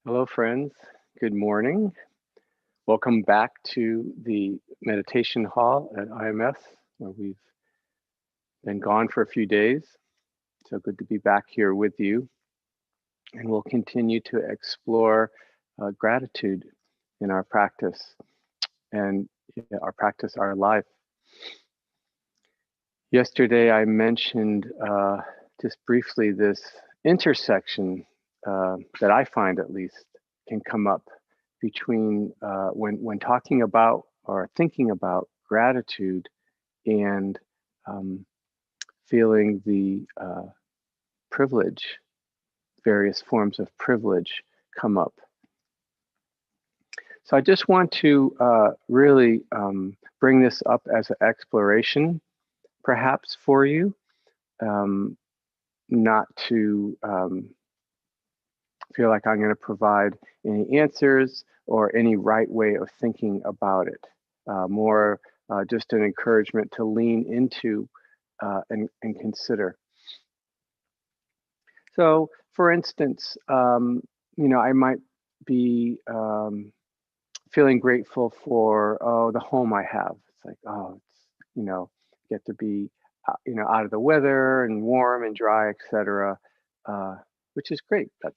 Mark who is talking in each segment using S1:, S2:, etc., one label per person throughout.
S1: Hello, friends. Good morning. Welcome back to the meditation hall at IMS, where we've been gone for a few days. So good to be back here with you. And we'll continue to explore gratitude in our practice and our life. Yesterday, I mentioned just briefly this intersection that I find, at least, can come up between when talking about or thinking about gratitude and feeling the privilege, various forms of privilege come up. So I just want to really bring this up as an exploration, perhaps for you, not to feel like I'm going to provide any answers or any right way of thinking about it. More just an encouragement to lean into and consider. So, for instance, I might be feeling grateful for the home I have. It's like, get to be out of the weather and warm and dry, etc., which is great. That's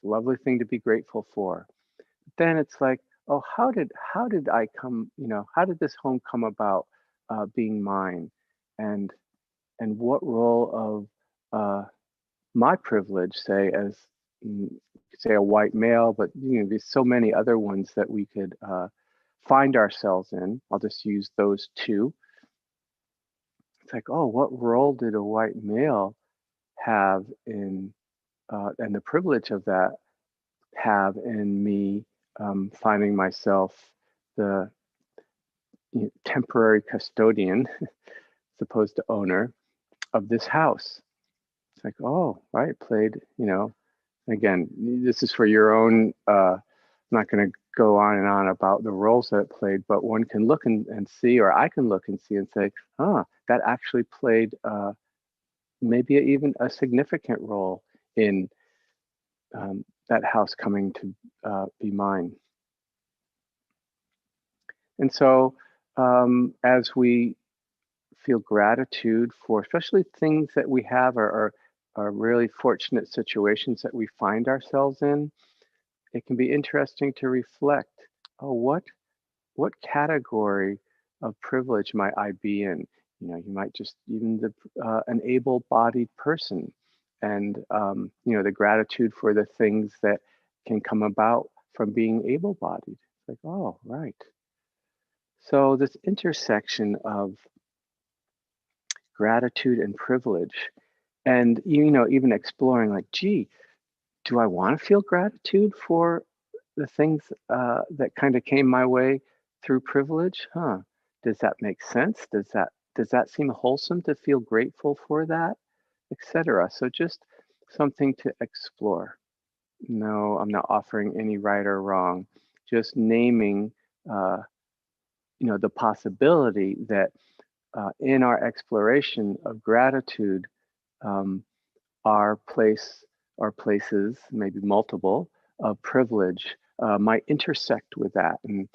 S1: a lovely thing to be grateful for. Then it's like, oh, how did I come, how did this home come about being mine? And what role of my privilege, say, as say a white male, but there's so many other ones that we could find ourselves in. I'll just use those two. It's like, oh, what role did a white male have in, and the privilege of that have in me finding myself the temporary custodian, as opposed to owner, of this house. It's like, oh, right, played, again, this is for your own, I'm not going to go on and on about the roles that it played, but one can look and see, or I can look and see and say, that actually played maybe even a significant role in that house coming to be mine. And so as we feel gratitude for especially things that we have or really fortunate situations that we find ourselves in, it can be interesting to reflect, oh, what category of privilege might I be in? You might just even an able-bodied person, and the gratitude for the things that can come about from being able-bodied. It's like, oh, right. So this intersection of gratitude and privilege, and even exploring, like, gee, do I want to feel gratitude for the things that kind of came my way through privilege? Does that make sense? Does that seem wholesome to feel grateful for that, etc.? So just something to explore. No, I'm not offering any right or wrong. Just naming, the possibility that in our exploration of gratitude, our places, maybe multiple, of privilege might intersect with that. And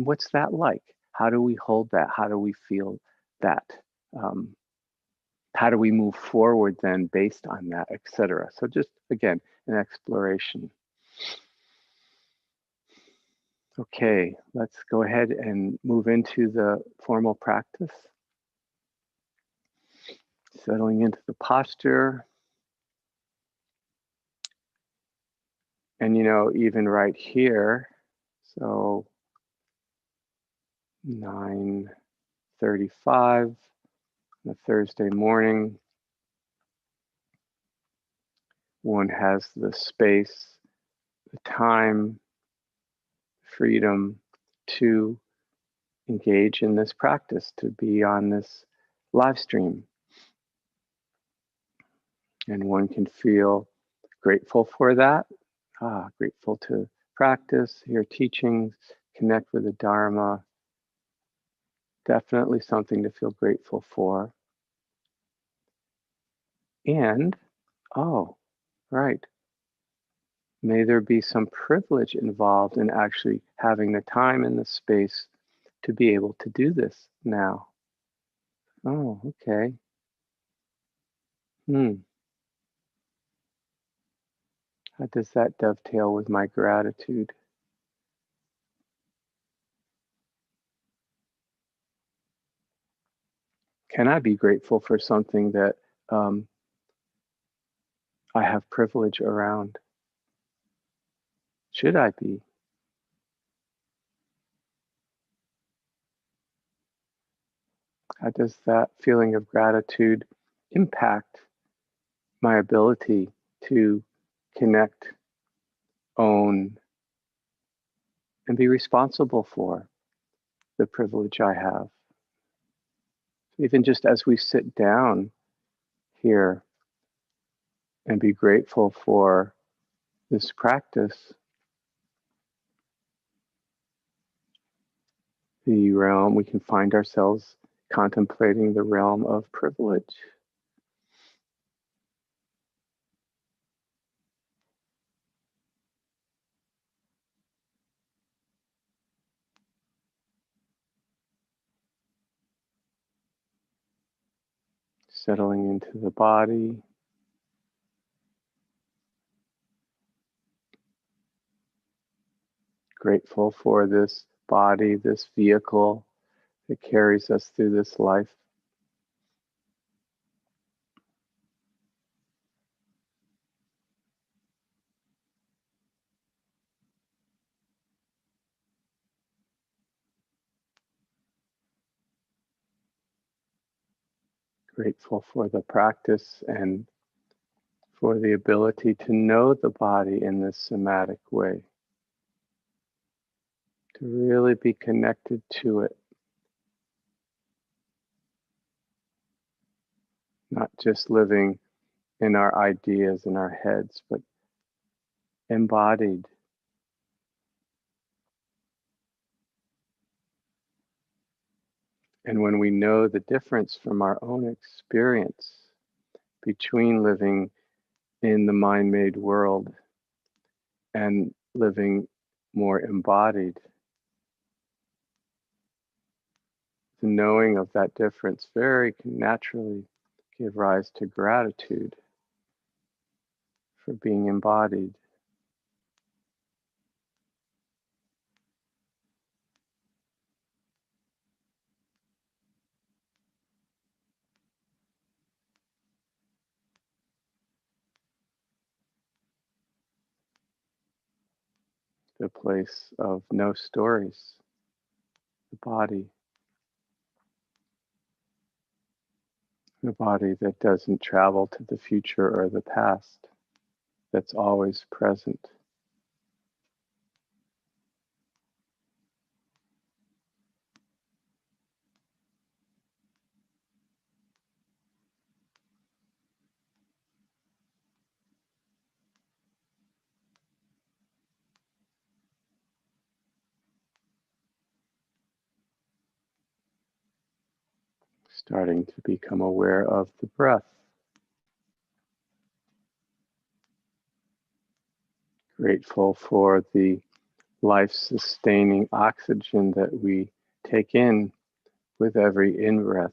S1: what's that like? How do we hold that? How do we feel that? How do we move forward then based on that, etc.? So just, again, an exploration. Okay, let's go ahead and move into the formal practice. Settling into the posture. And even right here, so 9:35 on a Thursday morning, one has the space, the time, freedom to engage in this practice, to be on this live stream. And one can feel grateful for that, grateful to practice, hear teachings, connect with the Dharma. Definitely something to feel grateful for. And, oh, right, May there be some privilege involved in actually having the time and the space to be able to do this now. Oh, okay. How does that dovetail with my gratitude? Can I be grateful for something that um, I have privilege around? Should I be? How does that feeling of gratitude impact my ability to connect, own, and be responsible for the privilege I have? Even just as we sit down here and be grateful for this practice, the realm, we can find ourselves contemplating the realm of privilege. Settling into the body, grateful for this body, this vehicle that carries us through this life. Grateful for the practice and for the ability to know the body in this somatic way, to really be connected to it, not just living in our ideas in our heads, but embodied. And when we know the difference from our own experience between living in the mind-made world and living more embodied, the knowing of that difference very can naturally give rise to gratitude for being embodied. The place of no stories, the body that doesn't travel to the future or the past, that's always present. Starting to become aware of the breath. Grateful for the life-sustaining oxygen that we take in with every in-breath.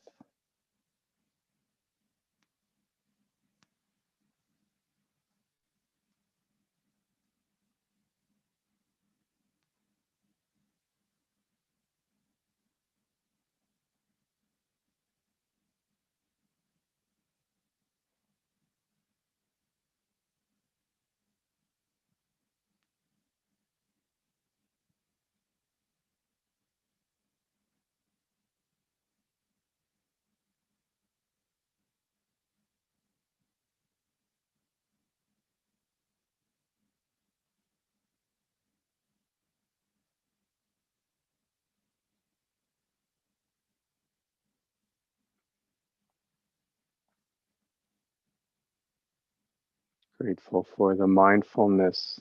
S1: Grateful for the mindfulness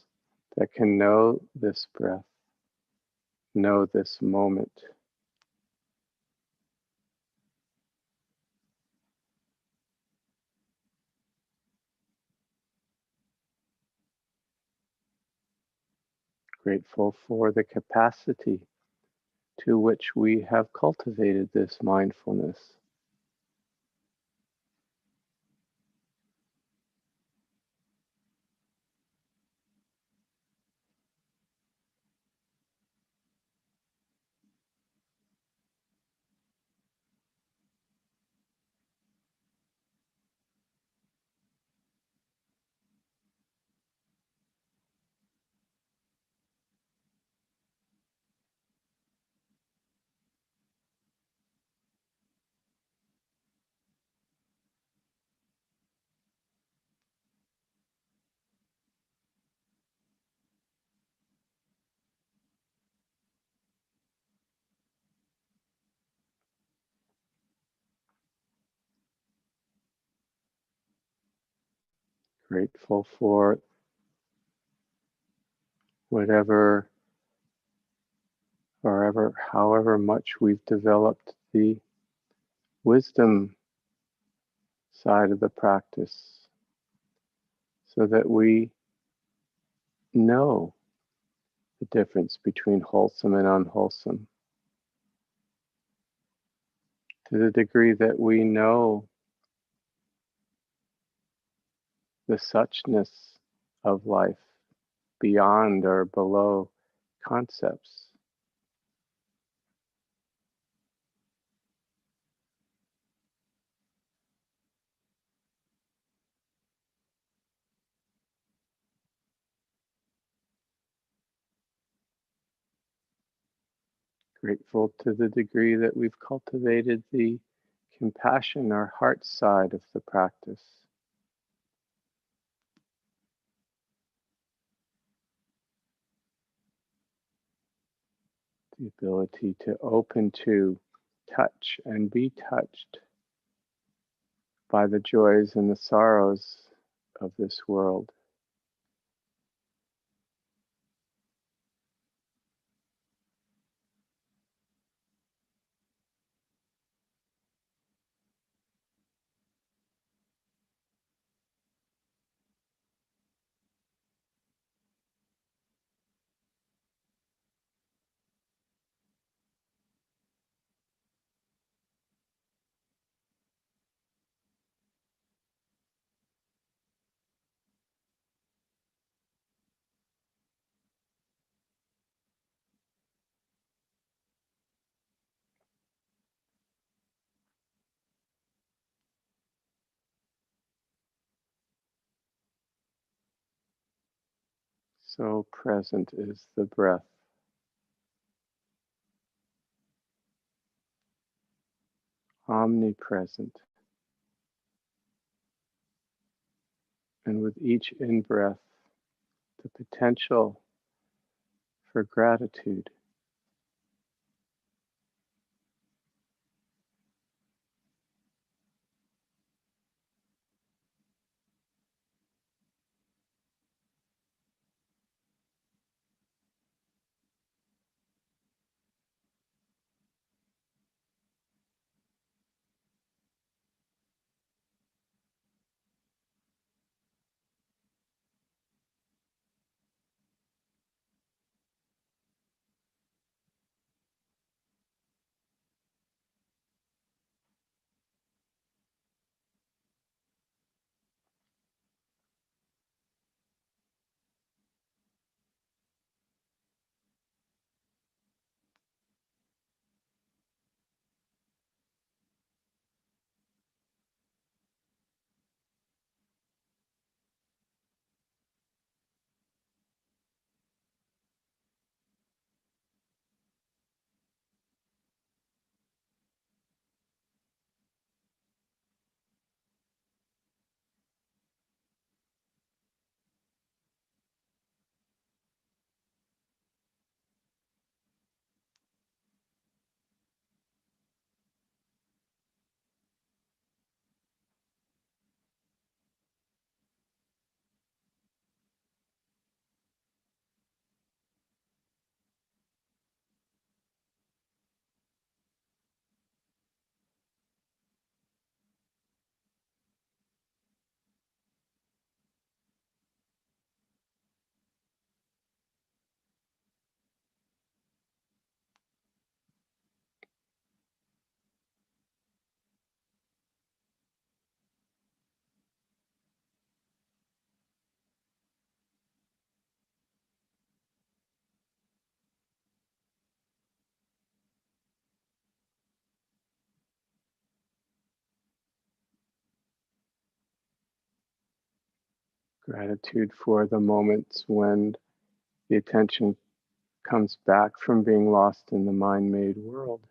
S1: that can know this breath, know this moment. Grateful for the capacity to which we have cultivated this mindfulness. Grateful for whatever or however much we've developed the wisdom side of the practice so that we know the difference between wholesome and unwholesome. To the degree that we know the suchness of life beyond or below concepts. Grateful to the degree that we've cultivated the compassion or heart side of the practice. The ability to open to touch and be touched by the joys and the sorrows of this world. So present is the breath, omnipresent. And with each in-breath, the potential for gratitude. Gratitude for the moments when the attention comes back from being lost in the mind-made world,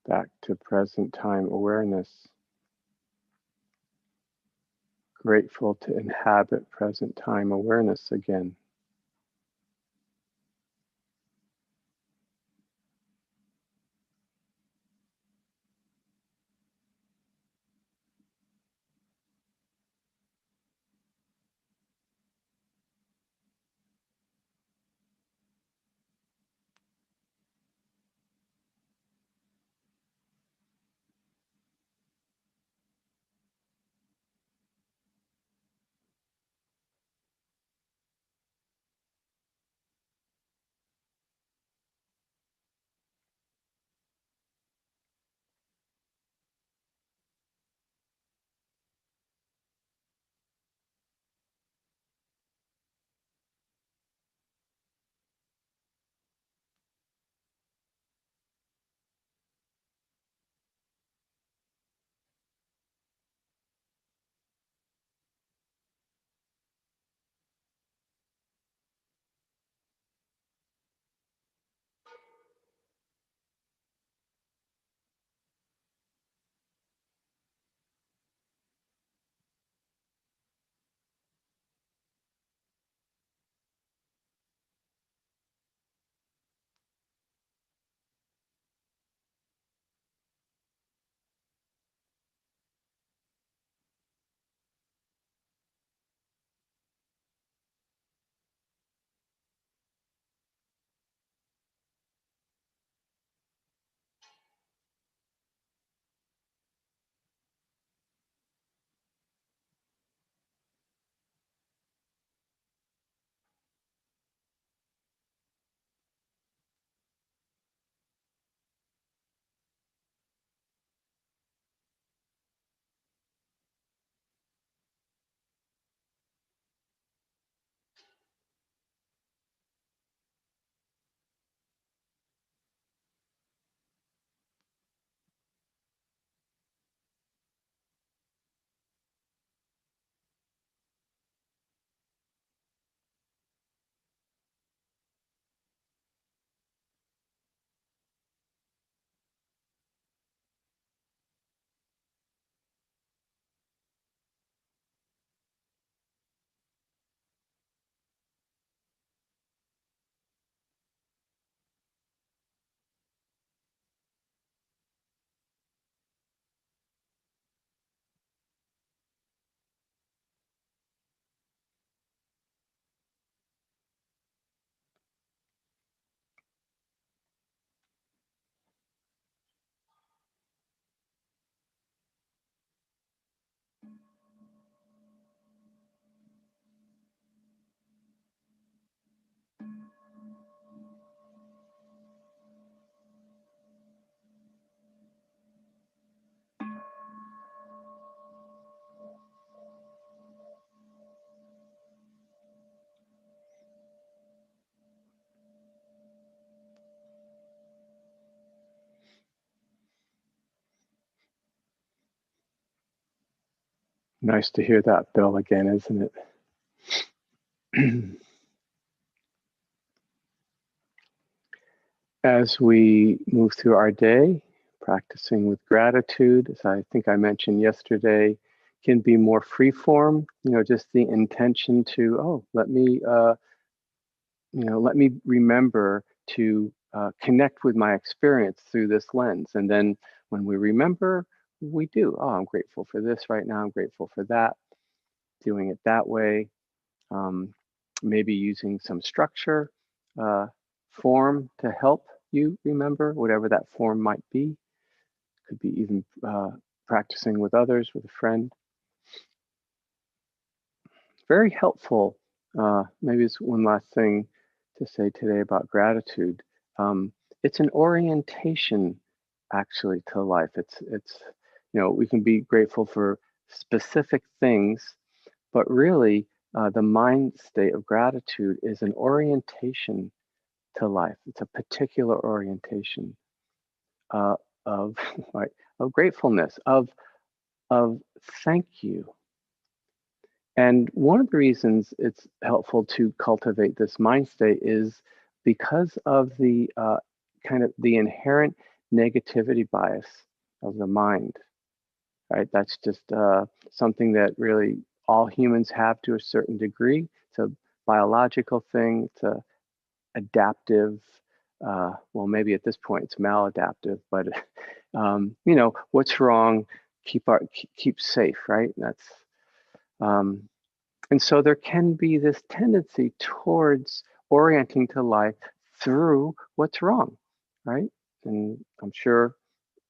S1: back to present time awareness. Grateful to inhabit present time awareness again. Nice to hear that bell again, isn't it? As we move through our day, practicing with gratitude, as I think I mentioned yesterday, can be more free form, just the intention to, let me remember to connect with my experience through this lens. And then when we remember, we do, I'm grateful for this right now, I'm grateful for that, doing it that way. Maybe using some structure, form to help you remember, whatever that form might be. Could be even practicing with others, with a friend. Very helpful. Maybe it's one last thing to say today about gratitude. It's an orientation, actually, to life. It's we can be grateful for specific things, but really, the mind state of gratitude is an orientation to life. It's a particular orientation uh, of right, of gratefulness, of thank you. And one of the reasons it's helpful to cultivate this mind state is because of the kind of the inherent negativity bias of the mind, right? That's just something that really all humans have to a certain degree. It's a biological thing. It's a adaptive. Well, maybe at this point it's maladaptive, but what's wrong? Keep safe, right? That's um, and so there can be this tendency towards orienting to life through what's wrong, right? And I'm sure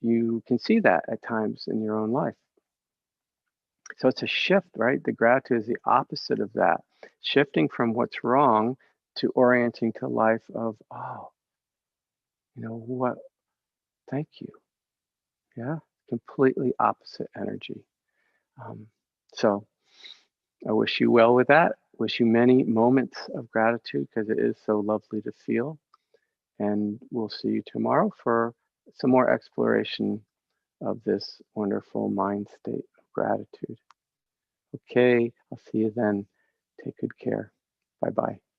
S1: you can see that at times in your own life. So it's a shift, right? The gratitude is the opposite of that, shifting from what's wrong to orienting to life of, oh, what? Thank you. Yeah, completely opposite energy. Um, so I wish you well with that. Wish you many moments of gratitude because it is so lovely to feel. And we'll see you tomorrow for some more exploration of this wonderful mind state of gratitude. Okay, I'll see you then. Take good care. Bye bye.